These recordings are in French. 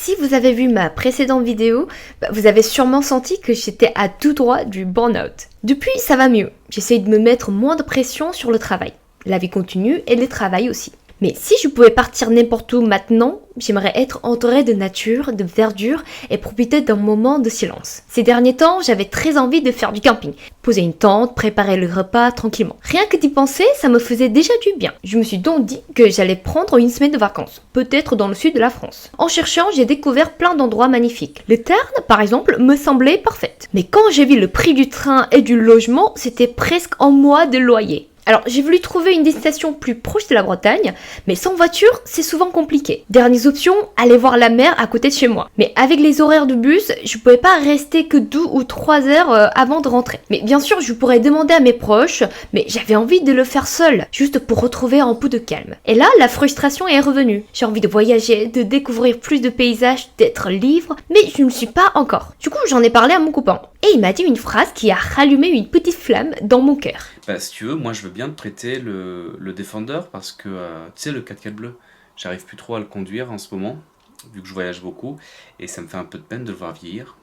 Si vous avez vu ma précédente vidéo, vous avez sûrement senti que j'étais à tout droit du burn-out. Depuis, ça va mieux. J'essaye de me mettre moins de pression sur le travail. La vie continue et le travail aussi. Mais si je pouvais partir n'importe où maintenant, j'aimerais être entourée de nature, de verdure et profiter d'un moment de silence. Ces derniers temps, j'avais très envie de faire du camping. Poser une tente, préparer le repas tranquillement. Rien que d'y penser, ça me faisait déjà du bien. Je me suis donc dit que j'allais prendre une semaine de vacances, peut-être dans le sud de la France. En cherchant, j'ai découvert plein d'endroits magnifiques. Le Tarn, par exemple, me semblait parfaite. Mais quand j'ai vu le prix du train et du logement, c'était presque en mois de loyer. Alors, j'ai voulu trouver une destination plus proche de la Bretagne, mais sans voiture, c'est souvent compliqué. Dernière option, aller voir la mer à côté de chez moi. Mais avec les horaires de bus, je pouvais pas rester que 2 ou 3 heures avant de rentrer. Mais bien sûr, je pourrais demander à mes proches, mais j'avais envie de le faire seule, juste pour retrouver un peu de calme. Et là, la frustration est revenue. J'ai envie de voyager, de découvrir plus de paysages, d'être libre, mais je ne le suis pas encore. Du coup, j'en ai parlé à mon copain. Et il m'a dit une phrase qui a rallumé une petite flamme dans mon cœur. Si tu veux, moi je veux bien te prêter le Defender parce que, tu sais, le 4x4 bleu, j'arrive plus trop à le conduire en ce moment, vu que je voyage beaucoup, et ça me fait un peu de peine de le voir vieillir.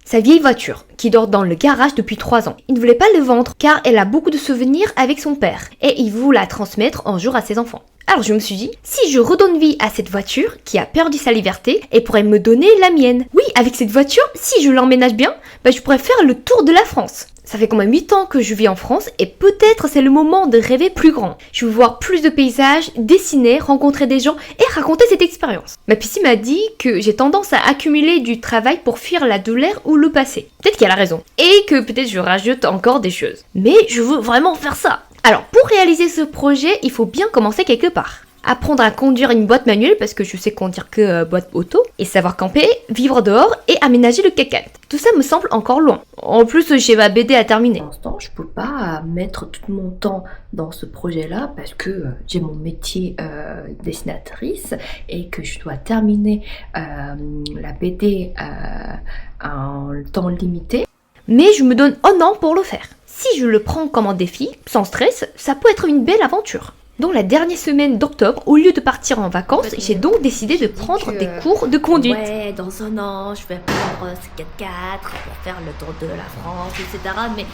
Sa vieille voiture, qui dort dans le garage depuis 3 ans. Il ne voulait pas le vendre car elle a beaucoup de souvenirs avec son père, et il voulait la transmettre un jour à ses enfants. Alors je me suis dit, si je redonne vie à cette voiture qui a perdu sa liberté, elle pourrait me donner la mienne. Oui, avec cette voiture, si je l'emménage bien, je pourrais faire le tour de la France. Ça fait quand même 8 ans que je vis en France et peut-être c'est le moment de rêver plus grand. Je veux voir plus de paysages, dessiner, rencontrer des gens et raconter cette expérience. Ma psy m'a dit que j'ai tendance à accumuler du travail pour fuir la douleur ou le passé. Peut-être qu'elle a raison. Et que peut-être je rajoute encore des choses. Mais je veux vraiment faire ça. Alors pour réaliser ce projet, il faut bien commencer quelque part. Apprendre à conduire une boîte manuelle parce que je sais conduire que boîte auto, et savoir camper, vivre dehors et aménager le 4x4. Tout ça me semble encore loin. En plus, j'ai ma BD à terminer. Pour l'instant, je peux pas mettre tout mon temps dans ce projet-là parce que j'ai mon métier dessinatrice et que je dois terminer la BD en temps limité. Mais je me donne un an pour le faire. Si je le prends comme un défi, sans stress, ça peut être une belle aventure. Dans la dernière semaine d'octobre, au lieu de partir en vacances, j'ai donc décidé de prendre des cours de conduite. Ouais, dans un an, je vais prendre ce 4x4 pour faire le tour de la France, etc. Mais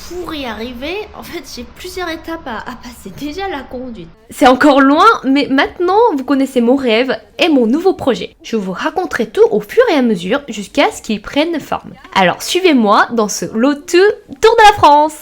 pour y arriver, en fait, j'ai plusieurs étapes à passer. Déjà la conduite. C'est encore loin, mais maintenant, vous connaissez mon rêve et mon nouveau projet. Je vous raconterai tout au fur et à mesure jusqu'à ce qu'il prenne forme. Alors, suivez-moi dans ce lot tour de la France.